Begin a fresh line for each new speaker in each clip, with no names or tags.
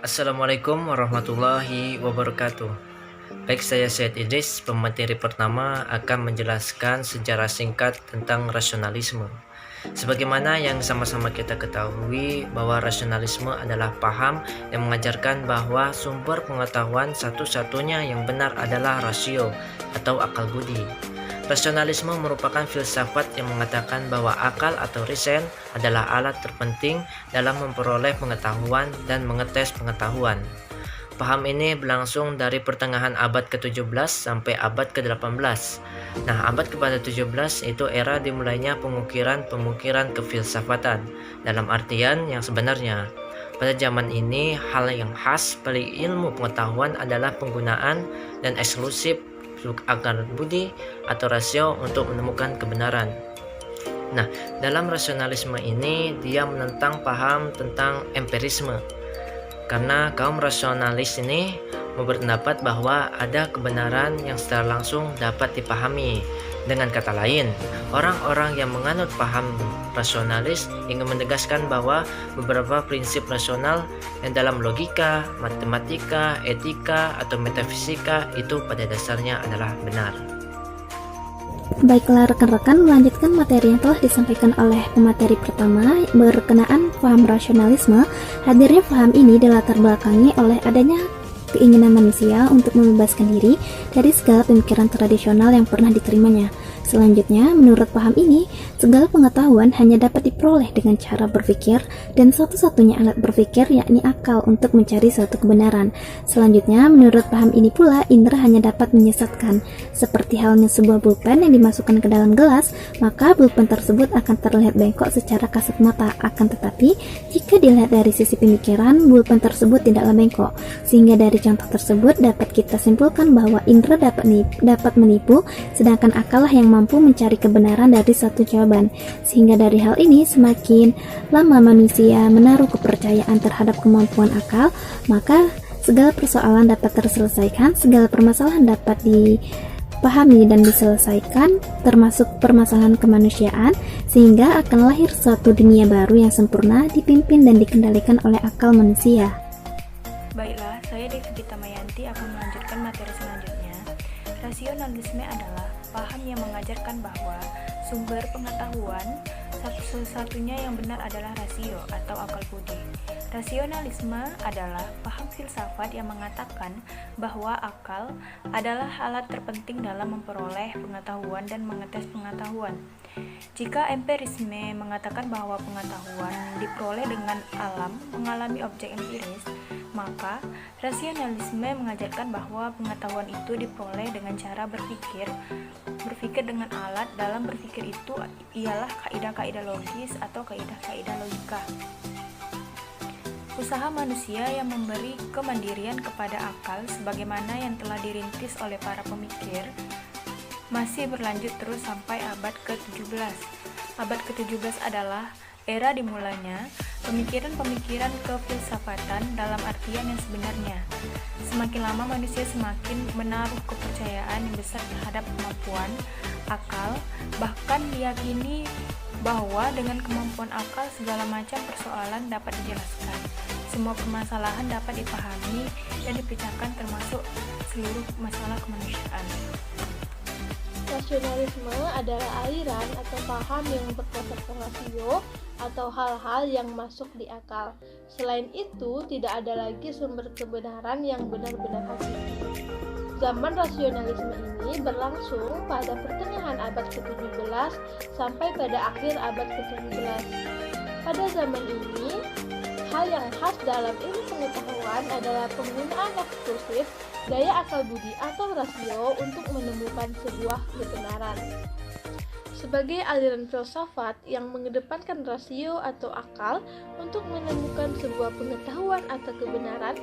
Assalamualaikum warahmatullahi wabarakatuh. Baik, saya Syed Idris, pemateri pertama akan menjelaskan sejarah singkat tentang rasionalisme. Sebagaimana yang sama-sama kita ketahui bahwa rasionalisme adalah paham yang mengajarkan bahwa sumber pengetahuan satu-satunya yang benar adalah rasio atau akal budi. Rasionalisme merupakan filsafat yang mengatakan bahwa akal atau reason adalah alat terpenting dalam memperoleh pengetahuan dan mengetes pengetahuan. Paham ini berlangsung dari pertengahan abad ke-17 sampai abad ke-18. Nah, abad ke-17 itu era dimulainya pengukiran-pengukiran kefilsafatan dalam artian yang sebenarnya. Pada zaman ini, hal yang khas pada ilmu pengetahuan adalah penggunaan dan eksklusif akal budi atau rasio untuk menemukan kebenaran. Nah, dalam rasionalisme ini dia menentang paham tentang empirisme. Karena kaum rasionalis ini berpendapat bahwa ada kebenaran yang secara langsung dapat dipahami. Dengan kata lain, orang-orang yang menganut paham rasionalis ingin menegaskan bahwa beberapa prinsip rasional yang dalam logika, matematika, etika, atau metafisika itu pada dasarnya adalah benar.
Baiklah rekan-rekan, melanjutkan materi yang telah disampaikan oleh pemateri pertama berkenaan paham rasionalisme. Hadirnya paham ini dilatar belakangi oleh adanya keinginan manusia untuk membebaskan diri dari segala pemikiran tradisional yang pernah diterimanya. Selanjutnya, menurut paham ini, segala pengetahuan hanya dapat diperoleh dengan cara berpikir dan satu-satunya alat berpikir yakni akal untuk mencari suatu kebenaran. Selanjutnya, menurut paham ini pula, indera hanya dapat menyesatkan. Seperti halnya sebuah pulpen yang dimasukkan ke dalam gelas, maka pulpen tersebut akan terlihat bengkok secara kasat mata. Akan tetapi, jika dilihat dari sisi pemikiran, pulpen tersebut tidaklah bengkok. Sehingga dari contoh tersebut dapat kita simpulkan bahwa indera dapat menipu, sedangkan akal lah yang mampu mencari kebenaran dari satu jawaban. Sehingga dari hal ini, semakin lama manusia menaruh kepercayaan terhadap kemampuan akal, maka segala persoalan dapat terselesaikan, segala permasalahan dapat dipahami dan diselesaikan, termasuk permasalahan kemanusiaan, sehingga akan lahir suatu dunia baru yang sempurna, dipimpin dan dikendalikan oleh akal manusia.
Baiklah, saya Devita Mayanti akan melanjutkan materi selanjutnya. Rasionalisme adalah paham yang mengajarkan bahwa sumber pengetahuan satu-satunya yang benar adalah rasio atau akal budi. Rasionalisme adalah paham filsafat yang mengatakan bahwa akal adalah alat terpenting dalam memperoleh pengetahuan dan mengetes pengetahuan. Jika empirisme mengatakan bahwa pengetahuan diperoleh dengan alam mengalami objek empiris, maka rasionalisme mengajarkan bahwa pengetahuan itu diperoleh dengan cara berpikir dengan alat. Dalam berpikir itu ialah kaidah-kaidah logis atau kaidah-kaidah logika. Usaha manusia yang memberi kemandirian kepada akal sebagaimana yang telah dirintis oleh para pemikir masih berlanjut terus sampai abad ke-17. Abad ke-17 adalah era dimulainya pemikiran-pemikiran kefilsafatan dalam artian yang sebenarnya. Semakin lama manusia semakin menaruh kepercayaan yang besar terhadap kemampuan akal, bahkan diyakini bahwa dengan kemampuan akal segala macam persoalan dapat dijelaskan. Semua permasalahan dapat dipahami dan dipecahkan termasuk seluruh masalah kemanusiaan.
Rasionalisme adalah aliran atau paham yang berdasarkan rasio atau hal-hal yang masuk di akal. Selain itu, tidak ada lagi sumber kebenaran yang benar-benar hakiki. Zaman rasionalisme ini berlangsung pada pertengahan abad ke-17 sampai pada akhir abad ke-19. Pada zaman ini, hal yang khas dalam ilmu pengetahuan adalah penggunaan eksklusif daya akal budi atau rasio untuk menemukan sebuah kebenaran. Sebagai aliran filsafat yang mengedepankan rasio atau akal untuk menemukan sebuah pengetahuan atau kebenaran,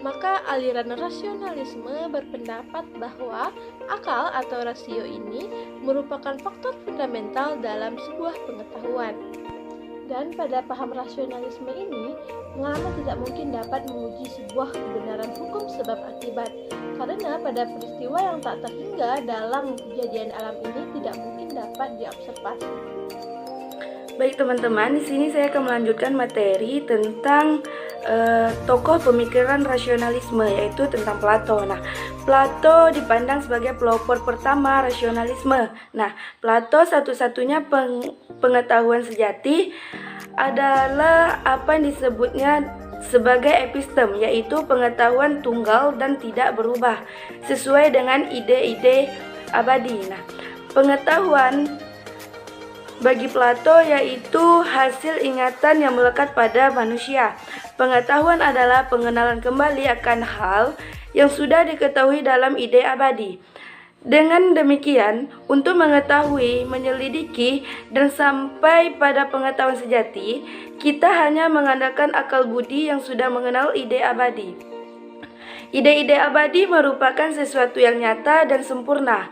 maka aliran rasionalisme berpendapat bahwa akal atau rasio ini merupakan faktor fundamental dalam sebuah pengetahuan. Dan pada paham rasionalisme ini, pengalaman tidak mungkin dapat menguji sebuah kebenaran hukum sebab akibat, karena pada peristiwa yang tak terhingga dalam kejadian alam ini tidak mungkin dapat diobservasi.
Baik teman-teman, di sini saya akan melanjutkan materi tentang
tokoh pemikiran rasionalisme, yaitu tentang Plato. Nah, Plato dipandang sebagai pelopor pertama rasionalisme. Nah, Plato satu-satunya pengetahuan sejati adalah apa yang disebutnya sebagai epistem, yaitu pengetahuan tunggal dan tidak berubah, sesuai dengan ide-ide abadi. Nah, pengetahuan bagi Plato yaitu hasil ingatan yang melekat pada manusia. Pengetahuan adalah pengenalan kembali akan hal yang sudah diketahui dalam ide abadi. Dengan demikian, untuk mengetahui, menyelidiki, dan sampai pada pengetahuan sejati, kita hanya mengandalkan akal budi yang sudah mengenal ide abadi. Ide-ide abadi merupakan sesuatu yang nyata dan sempurna.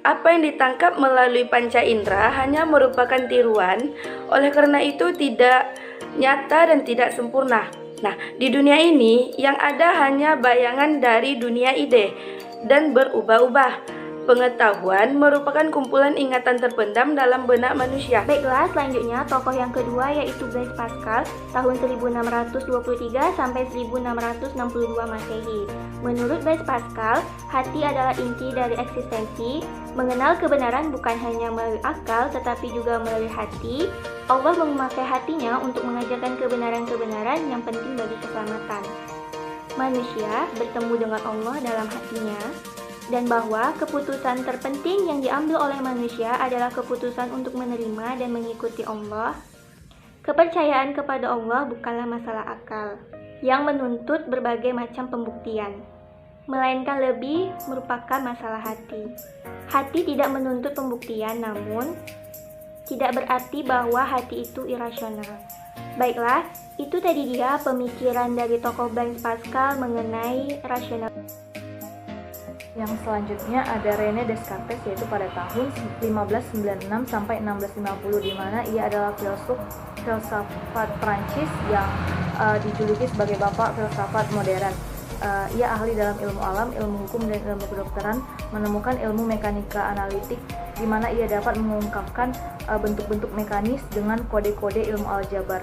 Apa yang ditangkap melalui panca indera hanya merupakan tiruan, oleh karena itu tidak nyata dan tidak sempurna. Nah, di dunia ini yang ada hanya bayangan dari dunia ide dan berubah-ubah. Pengetahuan merupakan kumpulan ingatan terpendam dalam benak manusia.
Baiklah, selanjutnya tokoh yang kedua yaitu Blaise Pascal tahun 1623 sampai 1662 Masehi. Menurut Blaise Pascal, hati adalah inti dari eksistensi. Mengenal kebenaran bukan hanya melalui akal tetapi juga melalui hati. Allah memakai hatinya untuk mengajarkan kebenaran-kebenaran yang penting bagi keselamatan. Manusia bertemu dengan Allah dalam hatinya, dan bahwa keputusan terpenting yang diambil oleh manusia adalah keputusan untuk menerima dan mengikuti Allah. Kepercayaan kepada Allah bukanlah masalah akal yang menuntut berbagai macam pembuktian, melainkan lebih merupakan masalah hati. Hati tidak menuntut pembuktian, namun tidak berarti bahwa hati itu irasional. Baiklah, itu tadi dia pemikiran dari tokoh Blaise Pascal mengenai rasional.
Yang selanjutnya ada René Descartes, yaitu pada tahun 1596 sampai 1650, di mana ia adalah filsafat Prancis yang dijuluki sebagai bapak filsafat modern. Ia ahli dalam ilmu alam, ilmu hukum, dan ilmu kedokteran, menemukan ilmu mekanika analitik, di mana ia dapat mengungkapkan bentuk-bentuk mekanis dengan kode-kode ilmu aljabar.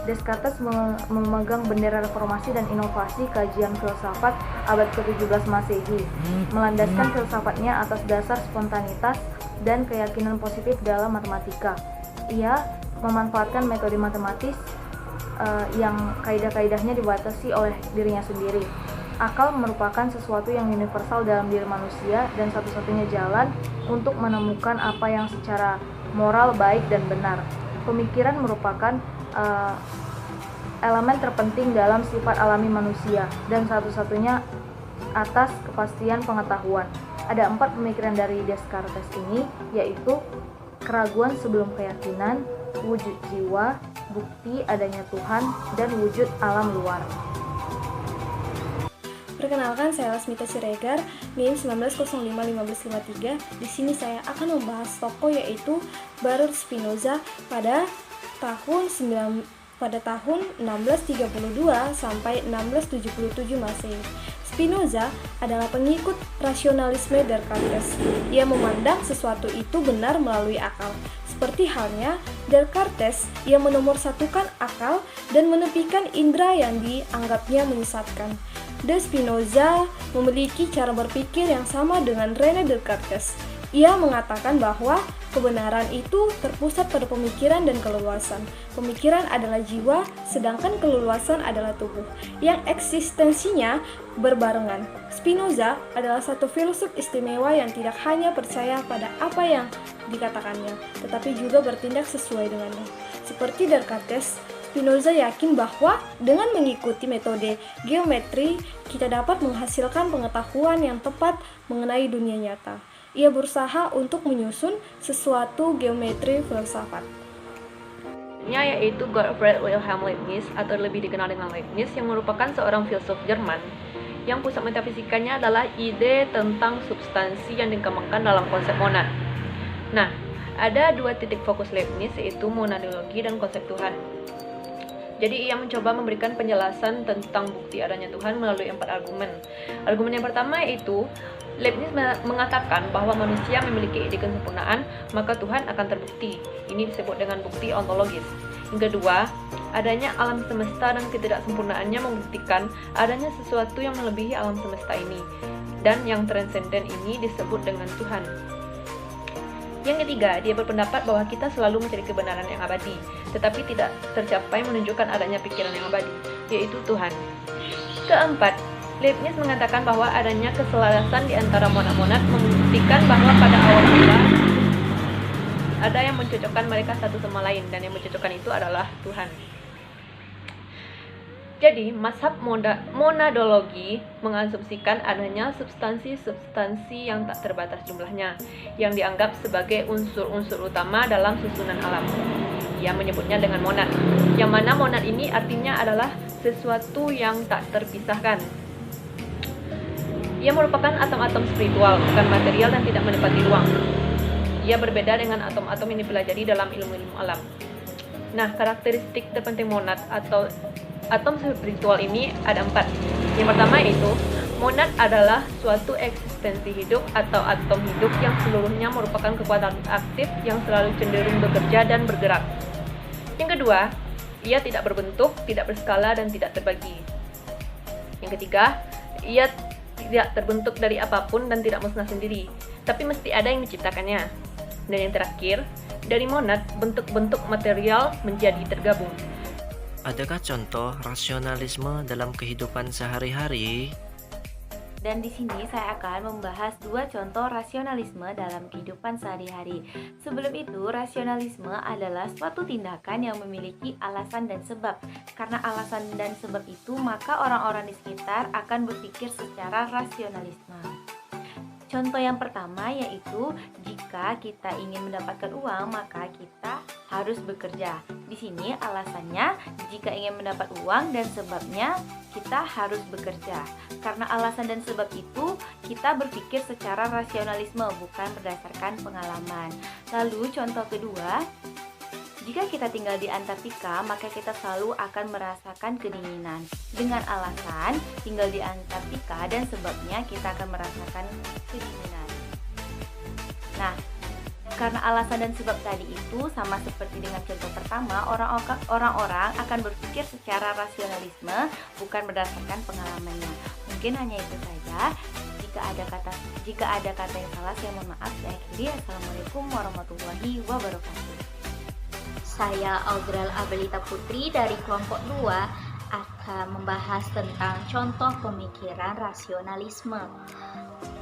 Descartes memegang bendera reformasi dan inovasi kajian filsafat abad ke-17 Masehi, melandaskan filsafatnya atas dasar spontanitas dan keyakinan positif dalam matematika. Ia memanfaatkan metode matematis yang kaidah-kaidahnya dibatasi oleh dirinya sendiri. Akal merupakan sesuatu yang universal dalam diri manusia dan satu-satunya jalan untuk menemukan apa yang secara moral baik dan benar. Pemikiran merupakan elemen terpenting dalam sifat alami manusia dan satu-satunya atas kepastian pengetahuan. Ada 4 pemikiran dari Descartes ini, yaitu keraguan sebelum keyakinan, wujud jiwa, bukti adanya Tuhan, dan wujud alam luar.
Perkenalkan, saya Lasmita Siregar, NIM 1905-1553. Di sini saya akan membahas tokoh yaitu Baruch Spinoza pada tahun 1632 sampai 1677 Masehi. Spinoza adalah pengikut rasionalisme Descartes. Ia memandang sesuatu itu benar melalui akal. Seperti halnya Descartes, ia menomorsatukan akal dan menepikan indera yang dianggapnya menyesatkan. De Spinoza memiliki cara berpikir yang sama dengan René Descartes. Ia mengatakan bahwa kebenaran itu terpusat pada pemikiran dan keleluasan. Pemikiran adalah jiwa, sedangkan keleluasan adalah tubuh, yang eksistensinya berbarengan. Spinoza adalah satu filsuf istimewa yang tidak hanya percaya pada apa yang dikatakannya, tetapi juga bertindak sesuai dengannya. Seperti Descartes, Spinoza yakin bahwa dengan mengikuti metode geometri, kita dapat menghasilkan pengetahuan yang tepat mengenai dunia nyata. Ia berusaha untuk menyusun sesuatu geometri filsafat.
Yaitu Gottfried Wilhelm Leibniz, atau lebih dikenal dengan Leibniz, yang merupakan seorang filsuf Jerman yang pusat metafisikanya adalah ide tentang substansi yang dikembangkan dalam konsep monad. Nah, ada 2 titik fokus Leibniz, yaitu monadologi dan konsep Tuhan. Jadi ia mencoba memberikan penjelasan tentang bukti adanya Tuhan melalui 4 argumen. Argumen yang pertama yaitu Leibniz mengatakan bahwa manusia memiliki ide kesempurnaan, maka Tuhan akan terbukti. Ini disebut dengan bukti ontologis. Yang kedua, Adanya alam semesta dan ketidaksempurnaannya membuktikan adanya sesuatu yang melebihi alam semesta ini, dan yang transenden ini disebut dengan Tuhan. Yang ketiga, dia berpendapat bahwa kita selalu mencari kebenaran yang abadi, tetapi tidak tercapai menunjukkan adanya pikiran yang abadi, yaitu Tuhan. Keempat, Leibniz mengatakan bahwa adanya keselarasan di antara monad-monad membuktikan bahwa pada awal mula ada yang mencocokkan mereka satu sama lain, dan yang mencocokkan itu adalah Tuhan. Jadi, mazhab monadologi mengasumsikan adanya substansi-substansi yang tak terbatas jumlahnya, yang dianggap sebagai unsur-unsur utama dalam susunan alam. Ia menyebutnya dengan monad, yang mana monad ini artinya adalah sesuatu yang tak terpisahkan. Ia merupakan atom-atom spiritual, bukan material dan tidak menepati ruang. Ia berbeda dengan atom-atom yang dipelajari dalam ilmu-ilmu alam. Nah, karakteristik terpenting monad atau atom spiritual ini ada 4. Yang pertama yaitu, monad adalah suatu eksistensi hidup atau atom hidup yang seluruhnya merupakan kekuatan aktif yang selalu cenderung bekerja dan bergerak. Yang kedua, ia tidak berbentuk, tidak berskala, dan tidak terbagi. Yang ketiga, ia tidak terbentuk dari apapun dan tidak musnah sendiri, tapi mesti ada yang menciptakannya. Dan yang terakhir, dari monad, bentuk-bentuk material menjadi tergabung.
Adakah contoh rasionalisme dalam kehidupan sehari-hari?
Dan di sini saya akan membahas 2 contoh rasionalisme dalam kehidupan sehari-hari. Sebelum itu, rasionalisme adalah suatu tindakan yang memiliki alasan dan sebab. Karena alasan dan sebab itu, maka orang-orang di sekitar akan berpikir secara rasionalisme. Contoh yang pertama yaitu, jika kita ingin mendapatkan uang, maka kita harus bekerja. Di sini alasannya, jika ingin mendapat uang, dan sebabnya kita harus bekerja. Karena alasan dan sebab itu, kita berpikir secara rasionalisme, bukan berdasarkan pengalaman. Lalu contoh kedua, jika kita tinggal di Antartika, maka kita selalu akan merasakan kedinginan. Dengan alasan tinggal di Antartika dan sebabnya kita akan merasakan kedinginan. Nah, karena alasan dan sebab tadi itu sama seperti dengan contoh pertama, orang-orang akan berpikir secara rasionalisme, bukan berdasarkan pengalamannya. Mungkin hanya itu saja. Jika ada kata yang salah, saya mohon maaf. Saya akhiri. Assalamualaikum warahmatullahi wabarakatuh.
Saya Audrel Abelita Putri dari kelompok 2 akan membahas tentang contoh pemikiran rasionalisme.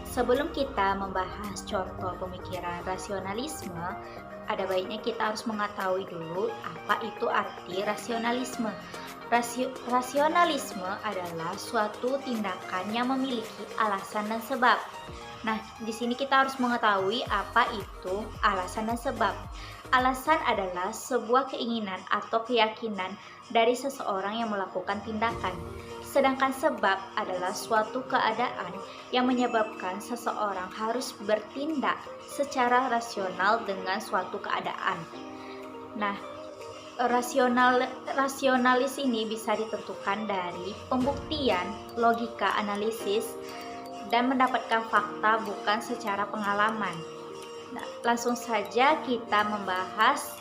Sebelum kita membahas contoh pemikiran rasionalisme, ada baiknya kita harus mengetahui dulu apa itu arti rasionalisme. Rasionalisme adalah suatu tindakan yang memiliki alasan dan sebab. Nah, di sini kita harus mengetahui apa itu alasan dan sebab. Alasan adalah sebuah keinginan atau keyakinan dari seseorang yang melakukan tindakan. Sedangkan sebab adalah suatu keadaan yang menyebabkan seseorang harus bertindak secara rasional dengan suatu keadaan. Nah, rasionalis ini bisa ditentukan dari pembuktian, logika, analisis, dan mendapatkan fakta bukan secara pengalaman. Nah, langsung saja kita membahas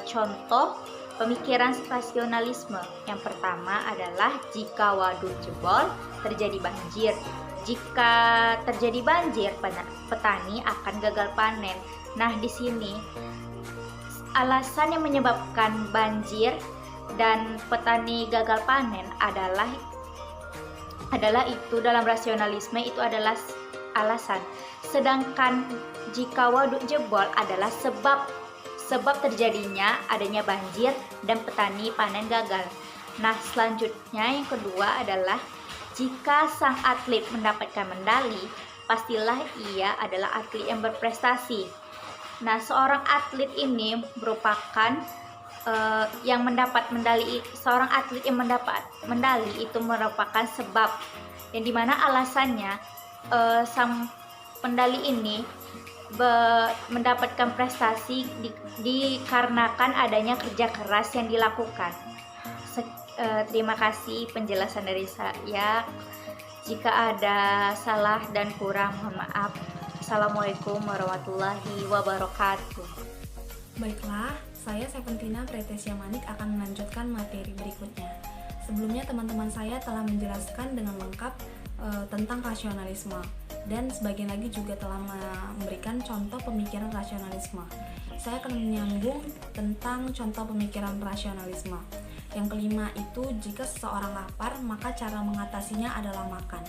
contoh pemikiran rasionalisme. Yang pertama adalah jika waduk jebol terjadi banjir. Jika terjadi banjir, petani akan gagal panen. Nah, di sini alasan yang menyebabkan banjir dan petani gagal panen adalah itu dalam rasionalisme itu adalah alasan. Sedangkan jika waduk jebol adalah sebab terjadinya adanya banjir dan petani panen gagal. Nah, selanjutnya yang kedua adalah jika sang atlet mendapatkan medali, pastilah ia adalah atlet yang berprestasi. Nah, seorang atlet ini merupakan seorang atlet yang mendapat medali itu merupakan sebab, yang dimana alasannya sang pendali ini mendapatkan prestasi dikarenakan adanya kerja keras yang dilakukan. Terima kasih penjelasan dari saya. Jika ada salah dan kurang, mohon maaf. Assalamualaikum warahmatullahi wabarakatuh.
Baiklah, saya Seventina Pretesia Manik akan melanjutkan materi berikutnya. Sebelumnya teman-teman saya telah menjelaskan dengan lengkap tentang rasionalisme, dan sebagian lagi juga telah memberikan contoh pemikiran rasionalisme. Saya akan menyambung tentang contoh pemikiran rasionalisme. Yang kelima itu, jika seseorang lapar, maka cara mengatasinya adalah makan.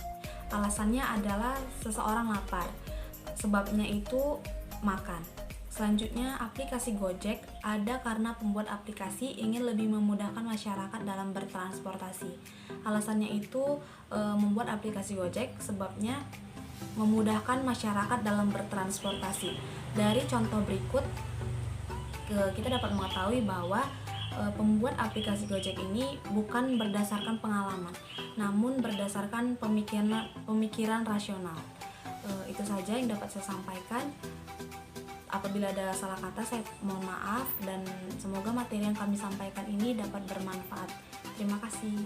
Alasannya adalah seseorang lapar, sebabnya itu makan. Selanjutnya, aplikasi Gojek ada karena pembuat aplikasi ingin lebih memudahkan masyarakat dalam bertransportasi. Alasannya itu membuat aplikasi Gojek sebabnya memudahkan masyarakat dalam bertransportasi. Dari contoh berikut, kita dapat mengetahui bahwa pembuat aplikasi Gojek ini bukan berdasarkan pengalaman, namun berdasarkan pemikiran rasional. Itu saja yang dapat saya sampaikan. Apabila ada salah kata, saya mohon maaf, dan semoga materi yang kami sampaikan ini dapat bermanfaat. Terima kasih.